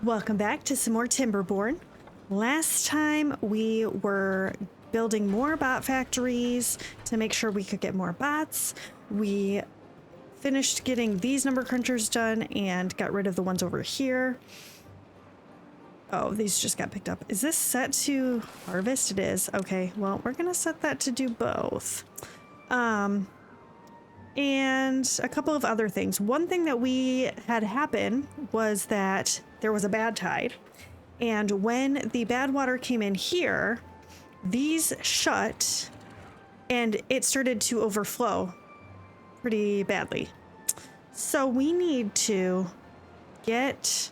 Welcome back to some more Timberborn. Last time we were building more bot factories to make sure we could get more bots. We finished getting these number crunchers done and got rid of the ones over here. Oh, these just got picked up. Is this set to harvest? It is. Okay, well, we're gonna set that to do both. And a couple of other things. One thing that we had happen was that there was a bad tide. And when the bad water came in here, these shut and it started to overflow pretty badly. So we need to get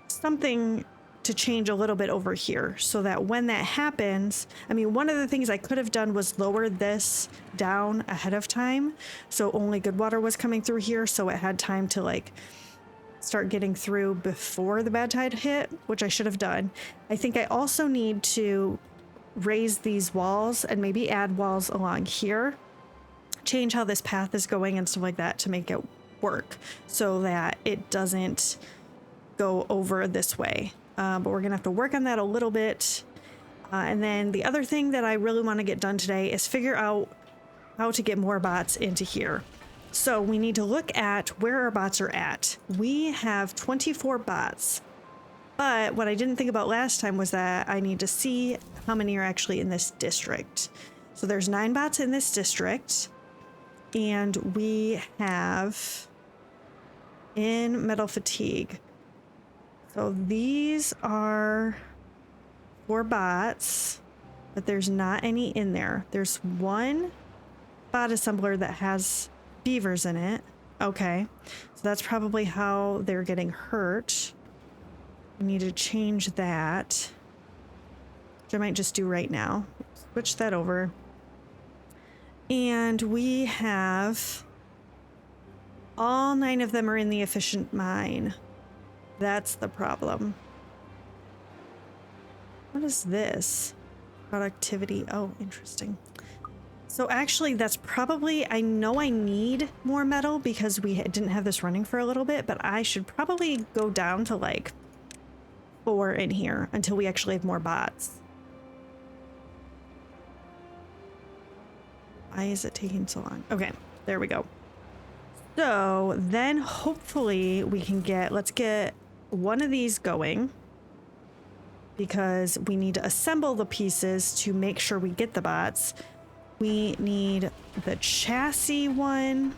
something to change a little bit over here so that when that happens, I mean, one of the things I could have done was lower this down ahead of time. So only good water was coming through here. So it had time to like start getting through before the bad tide hit, which I should have done. I think I also need to raise these walls and maybe add walls along here, change how this path is going and stuff like that to make it work so that it doesn't go over this way. But we're gonna have to work on that a little bit. And then the other thing that I really want to get done today is figure out how to get more bots into here. So we need to look at where our bots are at. We have 24 bots, but what I didn't think about last time was that I need to see how many are actually in this district. So there's 9 bots in this district, and we have in metal fatigue. So these are 4 bots, but there's not any in there. There's one bot assembler that has beavers in it. Okay, so that's probably how they're getting hurt. We need to change that, which I might just do right now. Switch that over. And we have all 9 of them are in the efficient mine. That's the problem. What is this? Productivity. Oh, interesting. So actually that's probably, I know I need more metal because we didn't have this running for a little bit, but I should probably go down to like 4 in here until we actually have more bots. Why is it taking so long? Okay, there we go. So then hopefully we can get, let's get one of these going because we need to assemble the pieces to make sure we get the bots. We need the chassis one.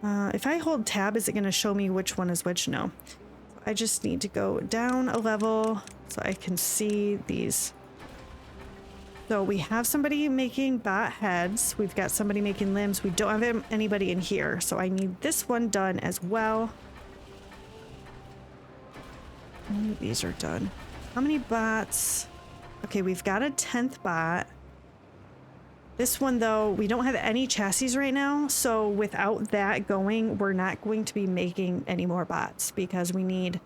If I hold tab, is it going to show me which one is which? No. I just need to go down a level so I can see these. So we have somebody making bot heads. We've got somebody making limbs. We don't have anybody in here. So I need this one done as well. These are done. How many bots? Okay, we've got a 10th bot. This one, though, we don't have any chassis right now. So without that going, we're not going to be making any more bots because we need...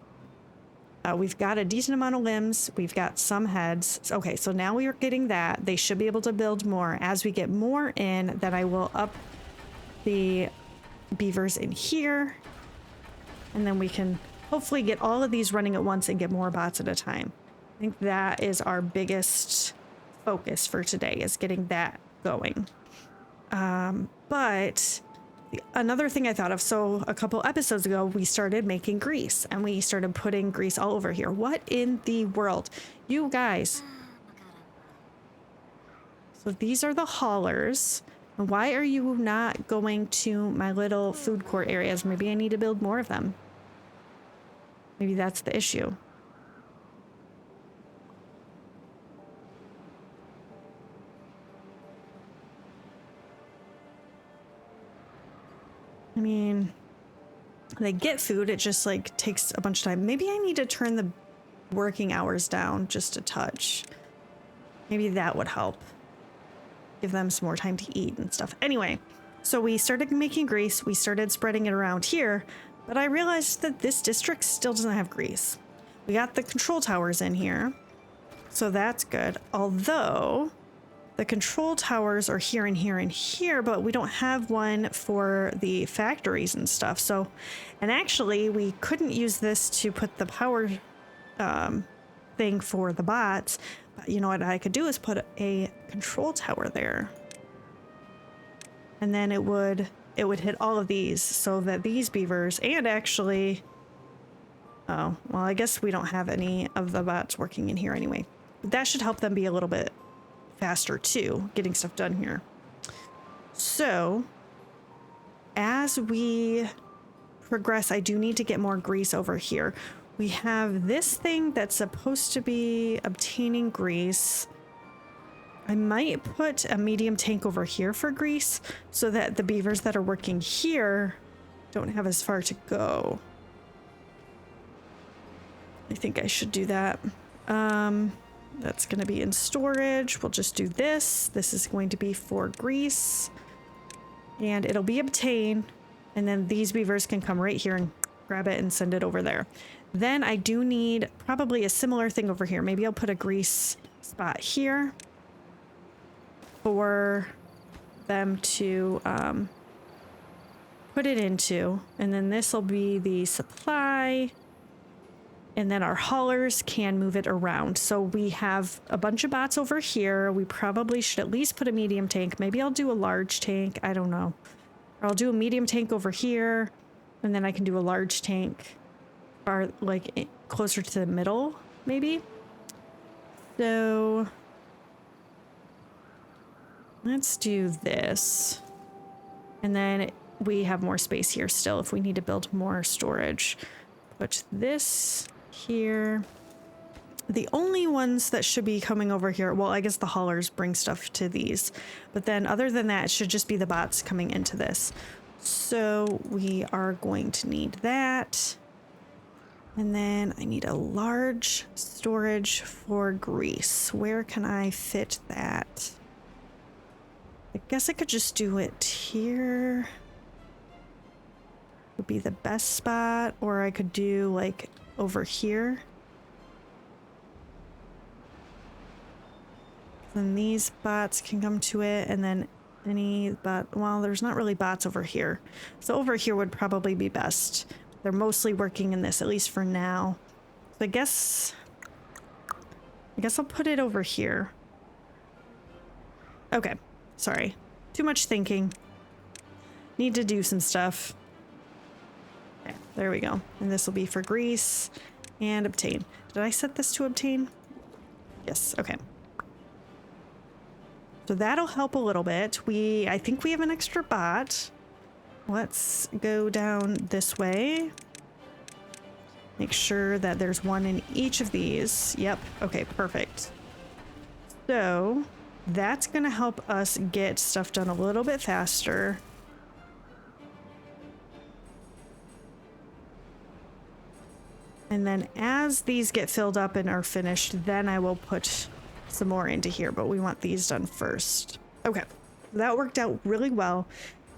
we've got a decent amount of limbs. We've got some heads. Okay, so now we are getting that. They should be able to build more. As we get more in, then I will up the beavers in here. And then we can hopefully get all of these running at once and get more bots at a time. I think that is our biggest focus for today, is getting that going. But another thing I thought of, so a couple episodes ago, we started making grease and we started putting grease all over here. What in the world? You guys. So these are the haulers. Why are you not going to my little food court areas? Maybe I need to build more of them. Maybe that's the issue. I mean, they get food, it just like takes a bunch of time. Maybe I need to turn the working hours down just a touch. Maybe that would help. Give them some more time to eat and stuff. Anyway, so we started making grease. We started spreading it around here, but I realized that this district still doesn't have grease. We got the control towers in here, so that's good. Although the control towers are here and here and here, but we don't have one for the factories and stuff. So, and actually we couldn't use this to put the power thing for the bots. But you know what I could do is put a control tower there. And then it would hit all of these so that these beavers, and actually, oh, well, I guess we don't have any of the bots working in here anyway. But that should help them be a little bit faster too, getting stuff done here. So as we progress, I do need to get more grease over here. We have this thing that's supposed to be obtaining grease. I might put a medium tank over here for grease so that the beavers that are working here don't have as far to go. I think I should do that. That's going to be in storage. We'll just do this. This is going to be for grease. And it'll be obtained. And then these beavers can come right here and grab it and send it over there. Then I do need probably a similar thing over here. Maybe I'll put a grease spot here for them to put it into. And then this will be the supply. And then our haulers can move it around. So we have a bunch of bots over here. We probably should at least put a medium tank. Maybe I'll do a large tank. I don't know. Or I'll do a medium tank over here. And then I can do a large tank far, like closer to the middle, maybe. So let's do this. And then we have more space here still if we need to build more storage. Put this here. The only ones that should be coming over here, well, I guess the haulers bring stuff to these, but then other than that, it should just be the bots coming into this. So we are going to need that. And then I need a large storage for grease. Where can I fit that? I guess I could just do it here. Would be the best spot, or I could do like over here. Then these bots can come to it, and then any bot, well, there's not really bots over here. So over here would probably be best. They're mostly working in this, at least for now. So I guess I'll put it over here. Okay, sorry. Too much thinking. Need to do some stuff. Okay, there we go. And this will be for grease and obtain. Did I set this to obtain? Yes, okay. So that'll help a little bit. I think we have an extra bot. Let's go down this way. Make sure that there's one in each of these. Yep, okay, perfect. So that's gonna help us get stuff done a little bit faster. And then as these get filled up and are finished, then I will put some more into here, but we want these done first. Okay, that worked out really well.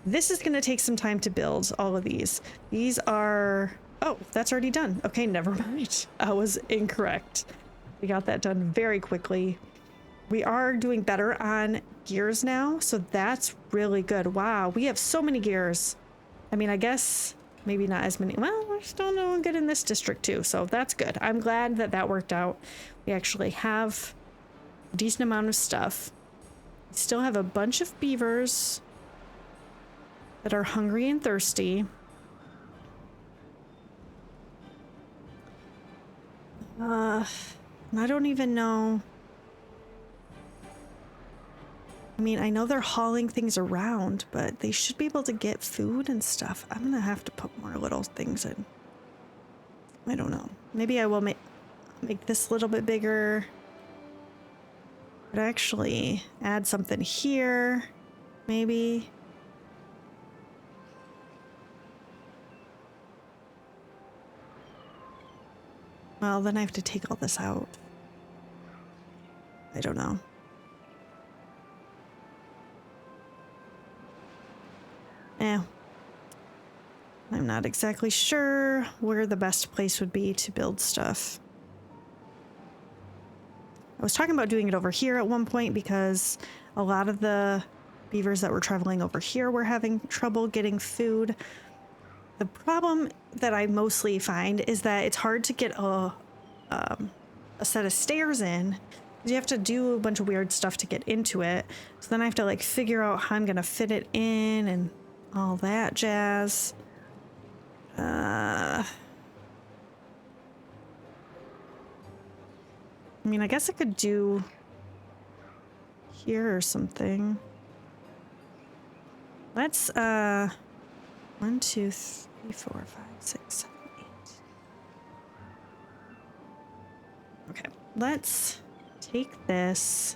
This is going to take some time to build all of these. These are, oh, that's already done. Okay, never mind. I was incorrect. We got that done very quickly. We are doing better on gears now, so that's really good. Wow, we have so many gears. I mean, I guess maybe not as many. Well, we're still doing good in this district too, so that's good. I'm glad that that worked out. We actually have a decent amount of stuff. We still have a bunch of beavers that are hungry and thirsty. I don't even know. I mean, I know they're hauling things around, but they should be able to get food and stuff. I'm gonna have to put more little things in. I don't know. Maybe I will make this a little bit bigger. But actually add something here, maybe. Well, then I have to take all this out. I don't know. I'm not exactly sure where the best place would be to build stuff. I was talking about doing it over here at one point because A lot of the beavers that were traveling over here were having trouble getting food. The problem that I mostly find is that it's hard to get a set of stairs in. You have to do a bunch of weird stuff to get into it. So then I have to like figure out how I'm gonna fit it in and all that jazz. I mean, I guess I could do here or something. Let's 1, 2, 3, 4, 5, 6, 7, 8. Okay, let's take this.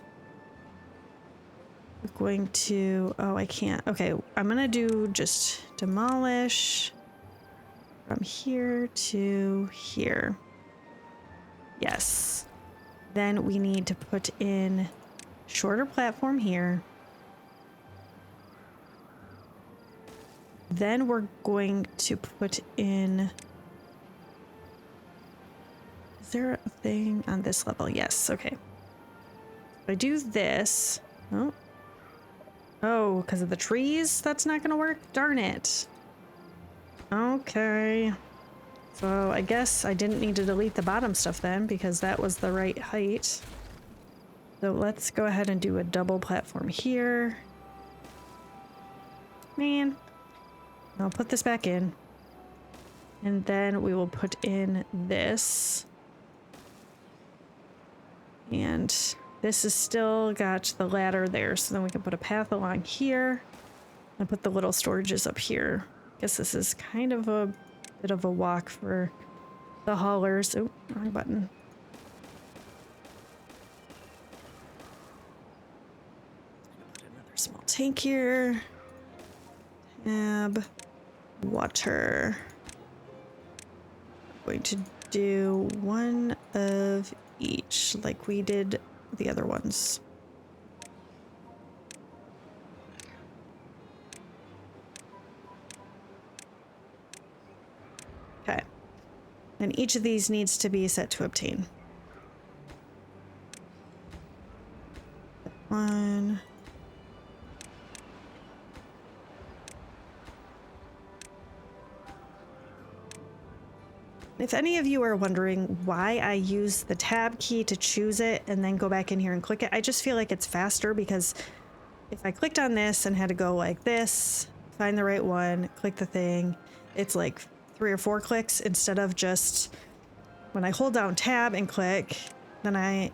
We're going to, oh, I can't. Okay, I'm gonna do just demolish from here to here. Yes. Then we need to put in shorter platform here. Then we're going to put in, is there a thing on this level? Yes, okay. If I do this, oh, because of the trees, that's not gonna work? Darn it. Okay. So I guess I didn't need to delete the bottom stuff then, because that was the right height. So let's go ahead and do a double platform here. Man. I'll put this back in. And then we will put in this. And this is still got the ladder there, so then we can put a path along here and put the little storages up here. Guess this is kind of a bit of a walk for the haulers. Oh, wrong button. Put another small tank here. Tab. Water. I'm going to do one of each like we did the other ones. Okay. And each of these needs to be set to obtain. One. If any of you are wondering why I use the tab key to choose it and then go back in here and click it, I just feel like it's faster, because if I clicked on this and had to go like this, find the right one, click the thing, it's like 3 or 4 clicks instead of just when I hold down tab and click, then I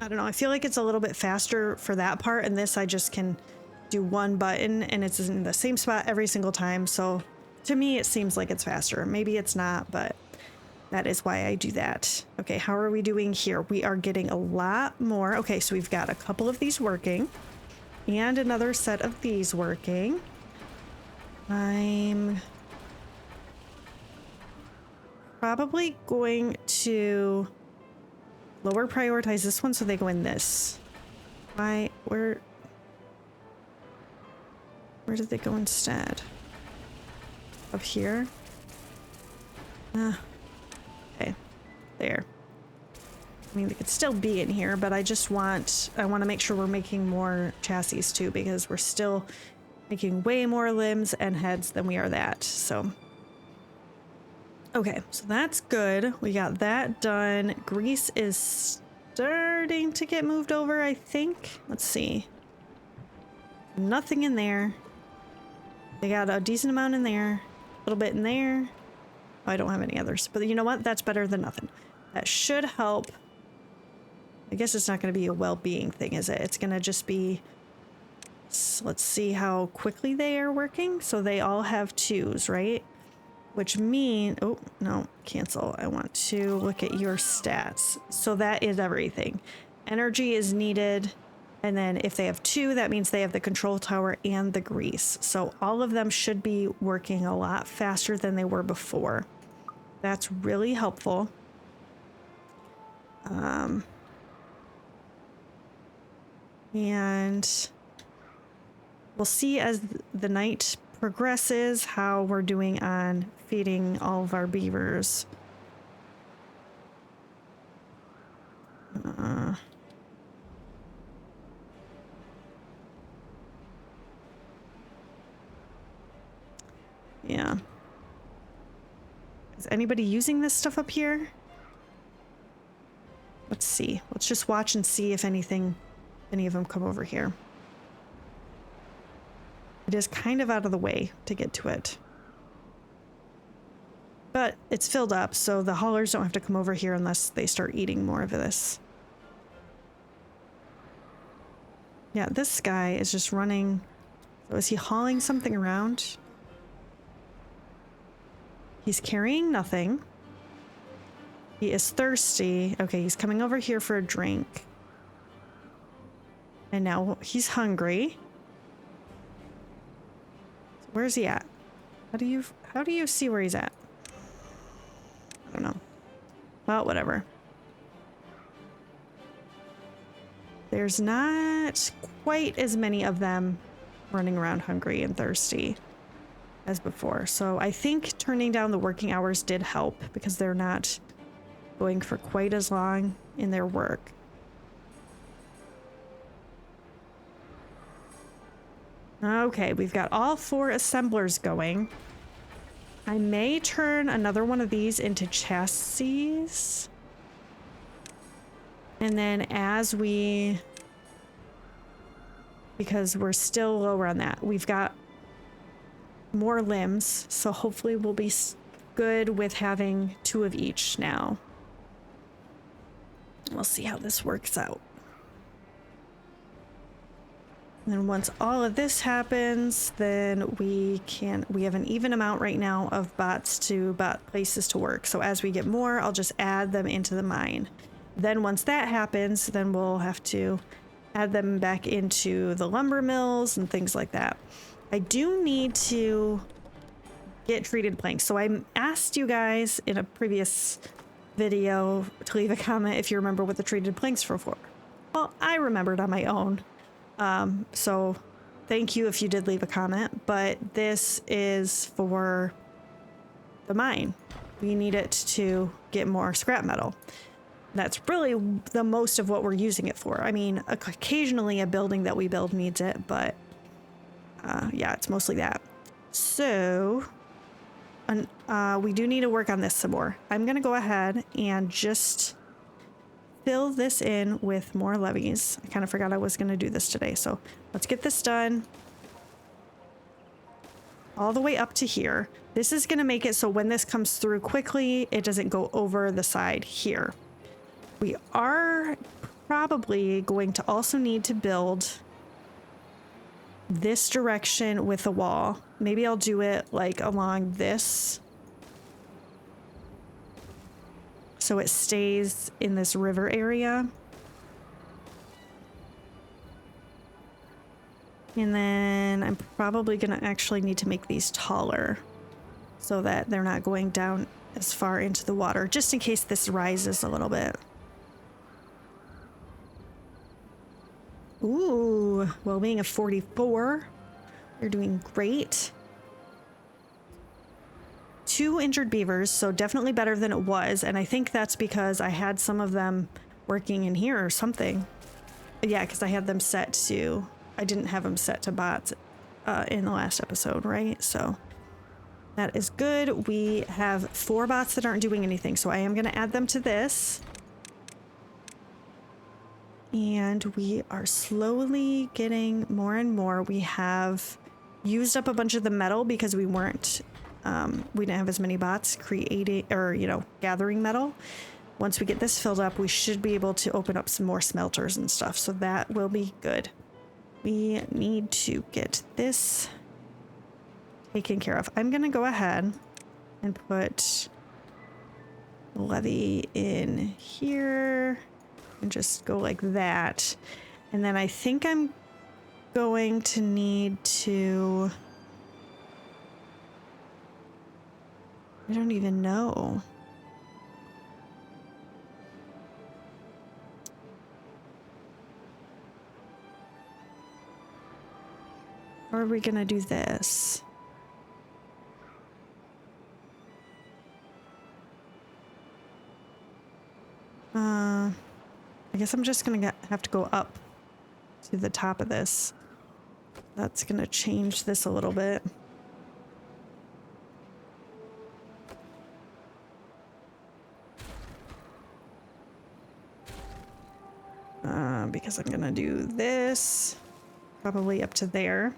don't know, I feel like it's a little bit faster for that part, and this I just can do one button and it's in the same spot every single time. So to me, it seems like it's faster. Maybe it's not, but that is why I do that. Okay, how are we doing here? We are getting a lot more. Okay, so we've got a couple of these working and another set of these working. I'm probably going to lower prioritize this one so they go in this. Where did they go instead? Up here? Okay, there. I mean, they could still be in here, but I want to make sure we're making more chassis too, because we're still making way more limbs and heads than we are that, so. Okay, so that's good. We got that done. Grease is starting to get moved over, I think. Let's see. Nothing in there. They got a decent amount in there. A little bit in there. Oh, I don't have any others, but you know what? That's better than nothing. That should help. I guess it's not going to be a well-being thing, is it? It's going to just be, let's see how quickly they are working. So they all have 2s, right? Which mean, oh, no, cancel. I want to look at your stats. So that is everything. Energy is needed. And then if they have 2, that means they have the control tower and the grease. So all of them should be working a lot faster than they were before. That's really helpful. And we'll see as the night progresses how we're doing on feeding all of our beavers. Yeah. Is anybody using this stuff up here? Let's see. Let's just watch and see if any of them come over here. It is kind of out of the way to get to it. But it's filled up, so the haulers don't have to come over here unless they start eating more of this. Yeah, this guy is just running. So is he hauling something around? He's carrying nothing. He is thirsty. Okay, he's coming over here for a drink. And now he's hungry. Where's he at? How do you see where he's at? I don't know. Well, whatever. There's not quite as many of them running around hungry and thirsty as before. So I think turning down the working hours did help because they're not going for quite as long in their work. Okay, we've got all 4 assemblers going. I may turn another one of these into chassis. And then because we're still lower on that, we've got more limbs. So hopefully we'll be good with having 2 of each now. We'll see how this works out. And then once all of this happens, then we have an even amount right now of bot places to work. So as we get more, I'll just add them into the mine. Then once that happens, then we'll have to add them back into the lumber mills and things like that. I do need to get treated planks. So I asked you guys in a previous video to leave a comment if you remember what the treated planks were for. Well, I remembered on my own. So thank you if you did leave a comment, but this is for the mine. We need it to get more scrap metal. That's really the most of what we're using it for. I mean, occasionally a building that we build needs it, but yeah, it's mostly that. So we do need to work on this some more. I'm going to go ahead and just fill this in with more levees. I kind of forgot I was going to do this today, so let's get this done all the way up to here. This is going to make it so when this comes through quickly, it doesn't go over the side here. We are probably going to also need to build this direction with a wall. Maybe I'll do it like along this, so it stays in this river area. And then I'm probably going to actually need to make these taller so that they're not going down as far into the water, just in case this rises a little bit. Ooh, well-being of 44. You're doing great. 2 injured beavers, so definitely better than it was. And I think that's because I had some of them working in here or something. Yeah, because I had them set to... I didn't have them set to bots in the last episode, right? So that is good. We have 4 bots that aren't doing anything, so I am going to add them to this. And we are slowly getting more and more. We have used up a bunch of the metal because we didn't have as many bots creating or, gathering metal. Once we get this filled up, we should be able to open up some more smelters and stuff. So that will be good. We need to get this taken care of. I'm going to go ahead and put a levee in here and just go like that. And then I think I'm going to need to... I don't even know. How are we gonna do this? I guess I'm just gonna have to go up to the top of this. That's gonna change this a little bit. because I'm gonna do this probably up to there.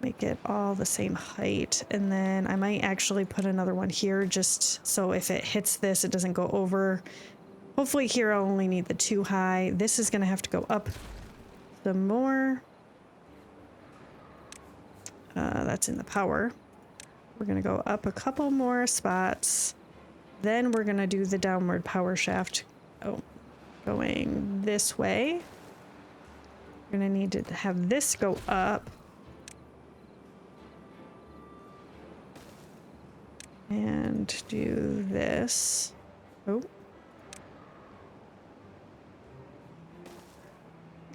Make it all the same height, and then I might actually put another one here just so if it hits this, it doesn't go over. Hopefully here I'll only need the 2 high. This is gonna have to go up some more. That's in the power. We're gonna go up a couple more spots. Then we're gonna do the downward power shaft. Oh, going this way. We're gonna need to have this go up. And do this. Oh.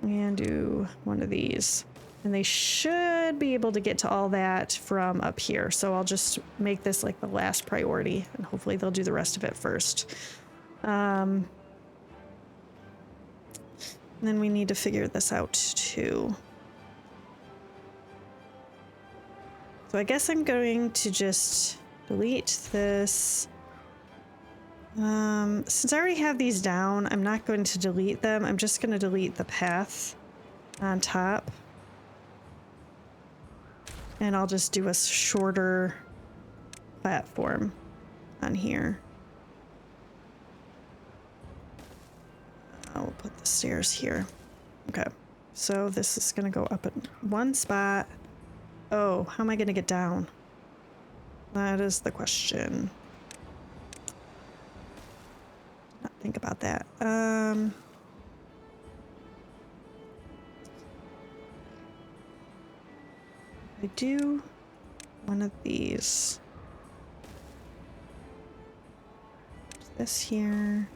And do one of these. And they should be able to get to all that from up here. So I'll just make this like the last priority, and hopefully they'll do the rest of it first. And then we need to figure this out too. So I guess I'm going to just delete this. Since I already have these down, I'm not going to delete them. I'm just going to delete the path on top. And I'll just do a shorter platform on here. I'll put the stairs here. Okay, so this is going to go up at one spot. Oh, how am I going to get down? That is the question. Not think about that. I do one of these. This here,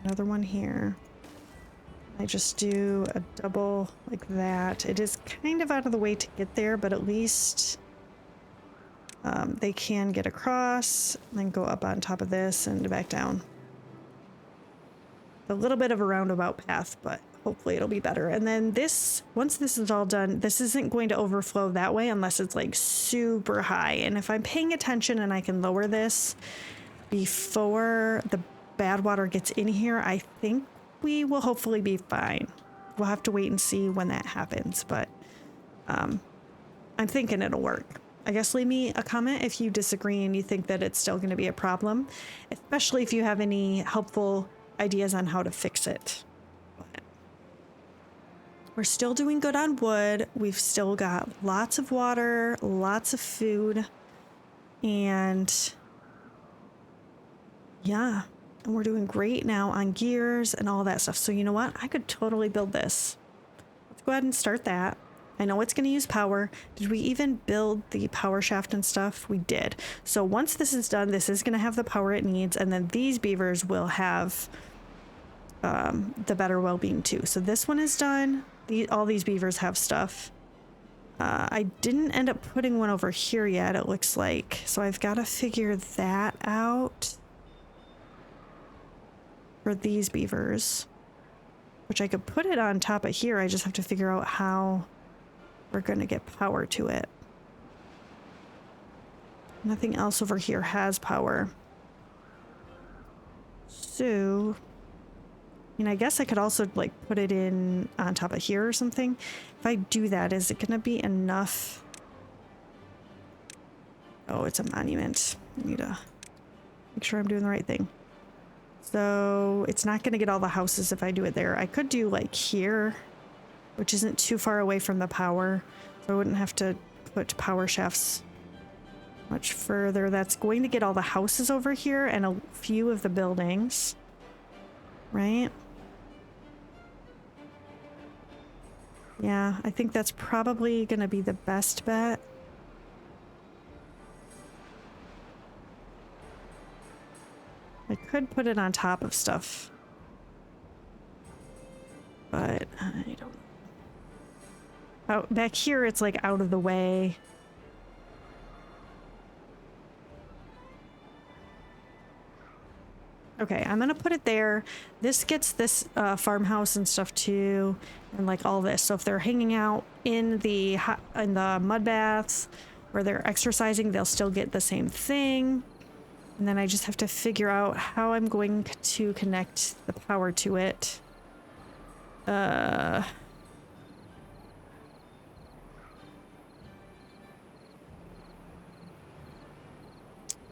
another one here. I just do a double like that. It is kind of out of the way to get there, but at least they can get across, and then go up on top of this and back down. A little bit of a roundabout path, but hopefully it'll be better. And then this, once this is all done, this isn't going to overflow that way unless it's like super high. And if I'm paying attention and I can lower this before the bad water gets in here, I think we will hopefully be fine. We'll have to wait and see when that happens, but I'm thinking it'll work. I guess leave me a comment if you disagree and you think that it's still going to be a problem, especially if you have any helpful ideas on how to fix it. But we're still doing good on wood. We've still got lots of water, lots of food, and yeah, and we're doing great now on gears and all that stuff. So you know what? I could totally build this. Let's go ahead and start that. I know it's going to use power. Did we even build the power shaft and stuff? We did. So once this is done, this is going to have the power it needs, and then these beavers will have the better well-being too. So this one is done. All these beavers have stuff. I didn't end up putting one over here yet, it looks like. So I've got to figure that out for these beavers, which I could put it on top of here. I just have to figure out how we're going to get power to it. Nothing else over here has power. So, I mean, I guess I could also like put it in on top of here or something. If I do that, is it going to be enough? Oh, it's a monument. I need to make sure I'm doing the right thing. So it's not going to get all the houses if I do it there. I could do like here, which isn't too far away from the power, so I wouldn't have to put power shafts much further. That's going to get all the houses over here and a few of the buildings, right? Yeah, I think that's probably going to be the best bet. I could put it on top of stuff, but I don't. Oh, back here it's like out of the way. Okay, I'm gonna put it there. This gets this farmhouse and stuff too, and like all this. So if they're hanging out in the mud baths where they're exercising, they'll still get the same thing. And then I just have to figure out how I'm going to connect the power to it.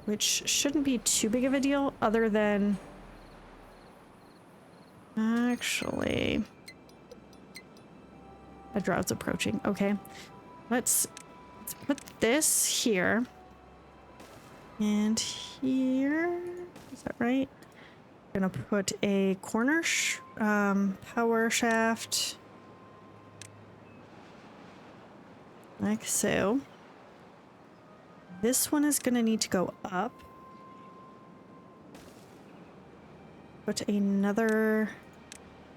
Which shouldn't be too big of a deal other than... Actually... A drought's approaching. Okay. Let's put this here. And here... Is that right? I'm gonna put a corner power shaft. Like so. This one is gonna need to go up. Put another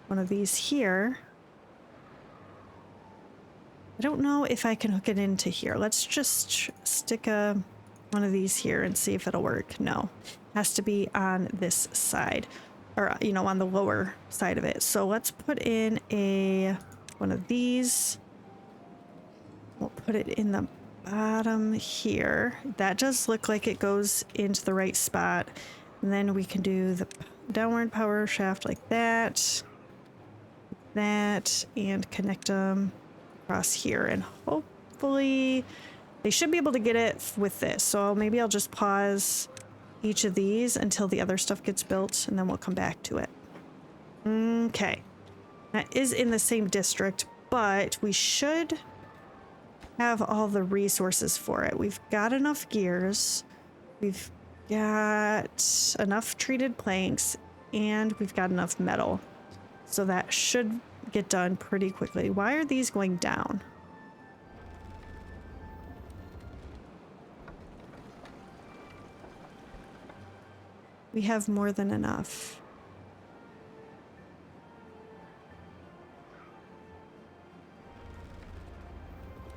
one of these here. I don't know if I can hook it into here. Let's just stick one of these here and see if it'll work. No, has to be on this side, or you know, on the lower side of it. So let's put in one of these. We'll put it in the bottom here. That does look like it goes into the right spot. And then we can do the downward power shaft like that, and connect them across here. And hopefully they should be able to get it with this. So maybe I'll just pause each of these until the other stuff gets built, and then we'll come back to it. Okay. That is in the same district, but we should have all the resources for it. We've got enough gears, we've got enough treated planks, and we've got enough metal. So that should get done pretty quickly. Why are these going down? We have more than enough.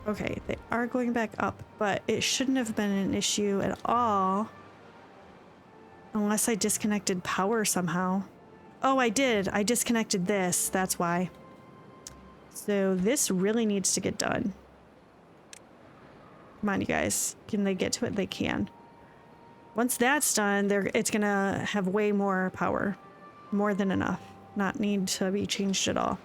Okay, they are going back up, but it shouldn't have been an issue at all. Unless I disconnected power somehow. Oh, I did. I disconnected this. That's why. So this really needs to get done. Come on, you guys. Can they get to it? They can. Once that's done, it's gonna have way more power. More than enough. Not need to be changed at all.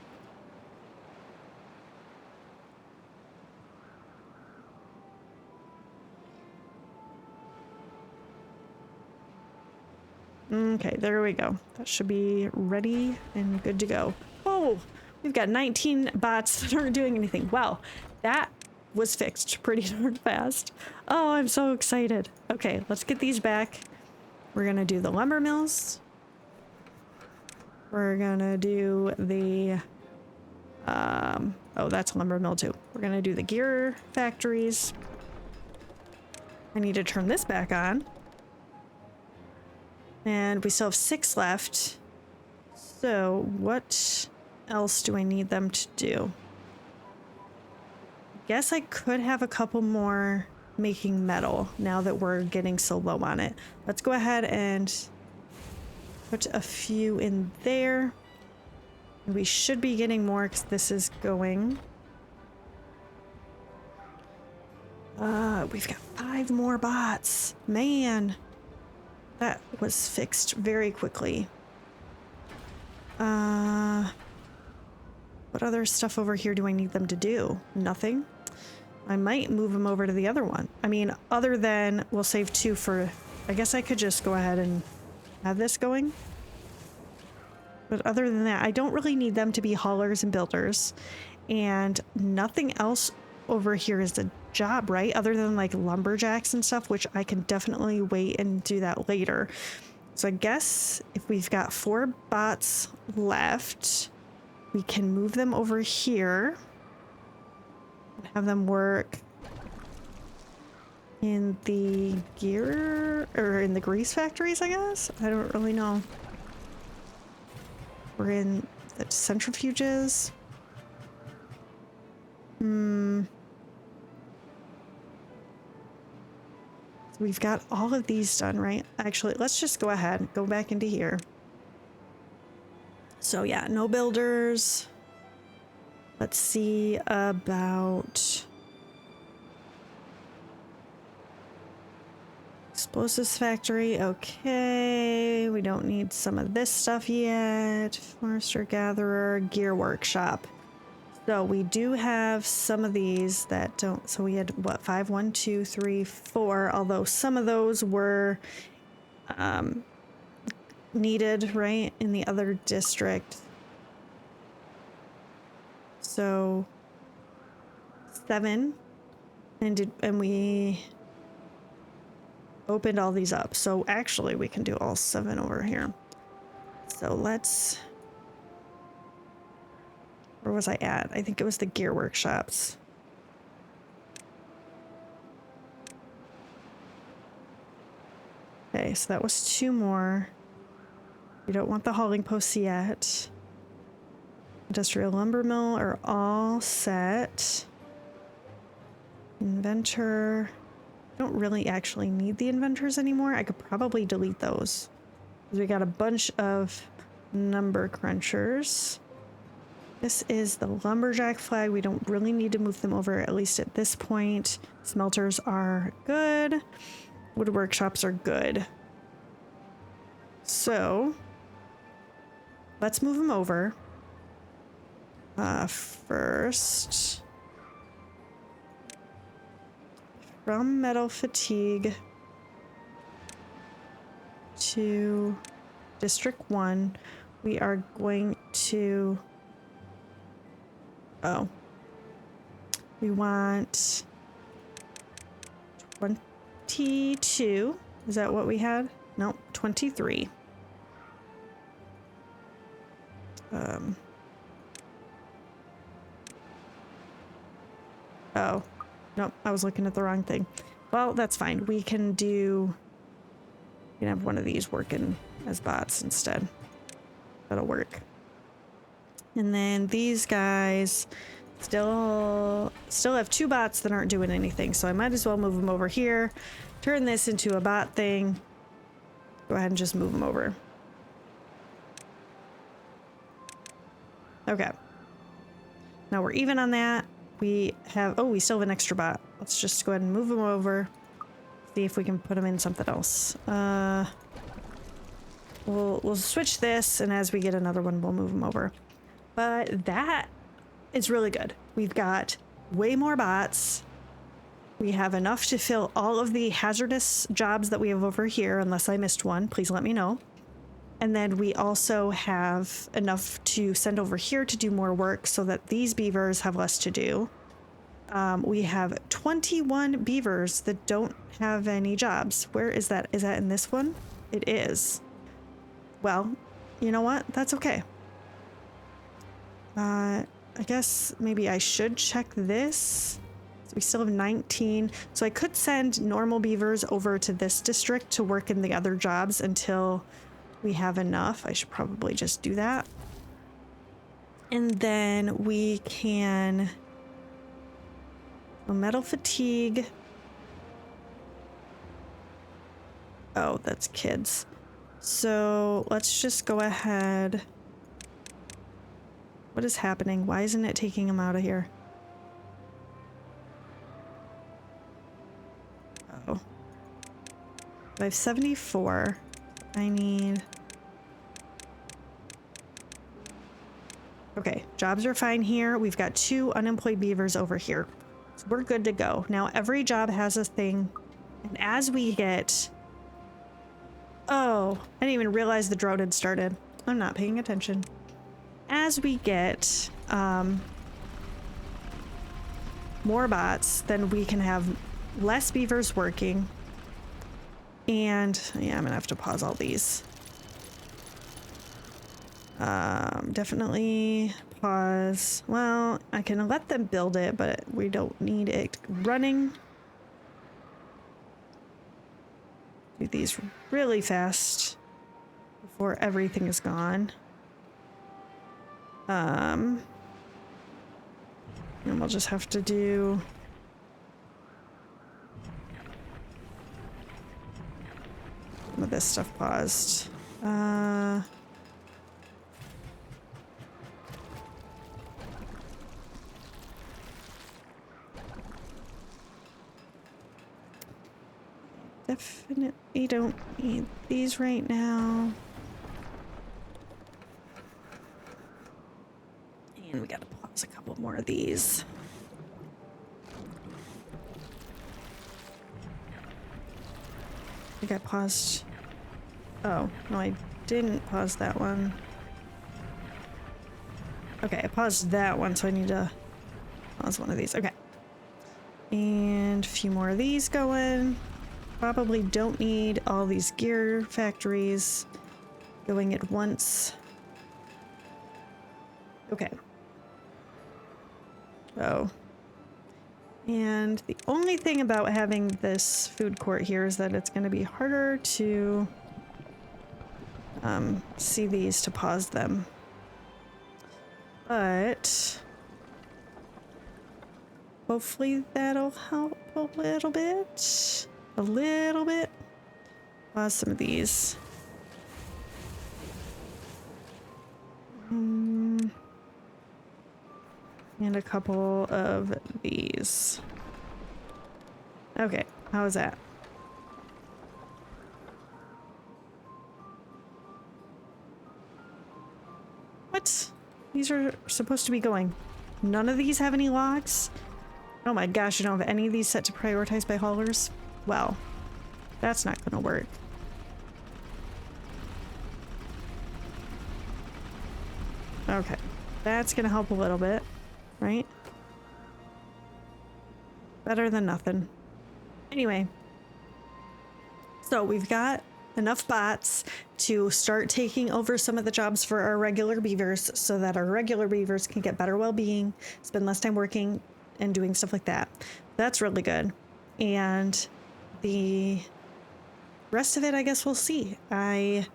Okay, there we go. That should be ready and good to go. Oh, we've got 19 bots that aren't doing anything. Wow, that was fixed pretty darn fast. Oh, I'm so excited. Okay, let's get these back. We're gonna do the lumber mills. We're gonna do the... oh, that's a lumber mill too. We're gonna do the gear factories. I need to turn this back on. And we still have 6 left. So what else do I need them to do? Guess I could have a couple more making metal now that we're getting so low on it. Let's go ahead and put a few in there. And we should be getting more because this is going. We've got 5 more bots. Man. That was fixed very quickly. What other stuff over here do I need them to do? Nothing. I might move them over to the other one. I mean, other than we'll save 2 for... I guess I could just go ahead and have this going. But other than that, I don't really need them to be haulers and builders. And nothing else over here is a job, right? Other than like lumberjacks and stuff, which I can definitely wait and do that later. So I guess if we've got 4 bots left, we can move them over here and have them work in the gear or in the grease factories, I guess. I don't really know. We're in the centrifuges. We've got all of these done, right? Actually, let's just go ahead and go back into here. So yeah, no builders. Let's see about Explosives factory, okay. We don't need some of this stuff yet. Forester gatherer, gear workshop. So we do have some of these that don't, so we had what, 5, 1, 2, 3, 4, although some of those were needed, right, in the other district. So 7, and we opened all these up. So actually we can do all 7 over here. So let's, where was I at? I think it was the gear workshops. Okay, so that was 2 more. We don't want the hauling posts yet. Industrial lumber mill are all set. Inventor. Don't really actually need the inventors anymore. I could probably delete those. We got a bunch of number crunchers. This is the lumberjack flag. We don't really need to move them over, at least at this point. Smelters are good. Wood workshops are good. So let's move them over. First, from metal fatigue to District 1, we are going to, we want 22. Is that what we had? No, 23. Oh, nope, I was looking at the wrong thing. Well, that's fine. We can have one of these working as bots instead. That'll work. And then these guys still have 2 bots that aren't doing anything, so I might as well move them over here, turn this into a bot thing. Go ahead and just move them over. Okay. Now we're even on that. We have, we still have an extra bot. Let's just go ahead and move them over. See if we can put them in something else. We'll switch this, and as we get another one, we'll move them over. But that is really good. We've got way more bots. We have enough to fill all of the hazardous jobs that we have over here, unless I missed one. Please let me know. And then we also have enough to send over here to do more work so that these beavers have less to do. We have 21 beavers that don't have any jobs. Where is that? Is that in this one? It is. Well, you know what? That's okay. I guess maybe I should check this. So we still have 19. So I could send normal beavers over to this district to work in the other jobs until we have enough. I should probably just do that. And then we can... metal fatigue. Oh, that's kids. So let's just go ahead. What is happening? Why isn't it taking them out of here? Oh. I have 74. I need... Okay, jobs are fine here. We've got 2 unemployed beavers over here. So we're good to go. Now every job has a thing. And as we get... Oh, I didn't even realize the drought had started. I'm not paying attention. As we get more bots, then we can have less beavers working. And yeah, I'm gonna have to pause all these. Definitely pause. Well, I can let them build it, but we don't need it running. Do these really fast before everything is gone. And we'll just have to do... some of this stuff paused. definitely don't need these right now. And we gotta pause a couple more of these. I think I paused. Oh, no, I didn't pause that one. Okay, I paused that one, so I need to pause one of these. Okay. And a few more of these going. Probably don't need all these gear factories going at once. Okay. Oh. And the only thing about having this food court here is that it's going to be harder to see these to pause them. But hopefully that'll help a little bit. A little bit. Pause some of these. And a couple of these. Okay, how is that? What? These are supposed to be going. None of these have any logs? Oh my gosh, you don't have any of these set to prioritize by haulers? Well, that's not gonna work. Okay, that's gonna help a little bit, right? Better than nothing. Anyway, so we've got enough bots to start taking over some of the jobs for our regular beavers so that our regular beavers can get better well-being, spend less time working and doing stuff like that. That's really good. And the rest of it, I guess we'll see. I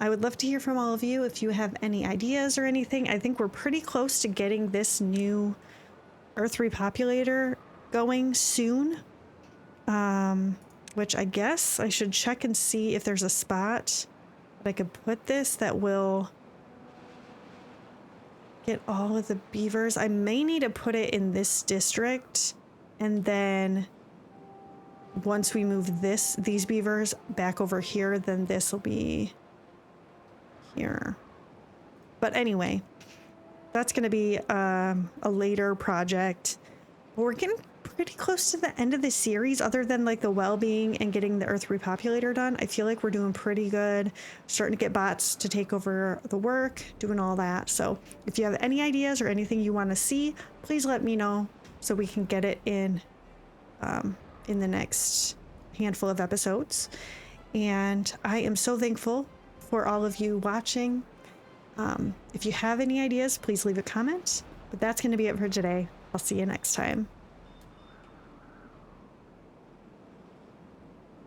would love to hear from all of you if you have any ideas or anything. I think we're pretty close to getting this new Earth repopulator going soon. Which I guess I should check and see if there's a spot that I could put this that will get all of the beavers. I may need to put it in this district, and then once we move these beavers back over here, then this will be here. But anyway, that's going to be a later project. We're getting pretty close to the end of the series, other than like the well-being and getting the Earth repopulator done. I feel like we're doing pretty good, starting to get bots to take over the work, doing all that. So if you have any ideas or anything you want to see, please let me know so we can get it in the next handful of episodes. And I am so thankful for all of you watching. If you have any ideas, please leave a comment. But that's going to be it for today. I'll see you next time.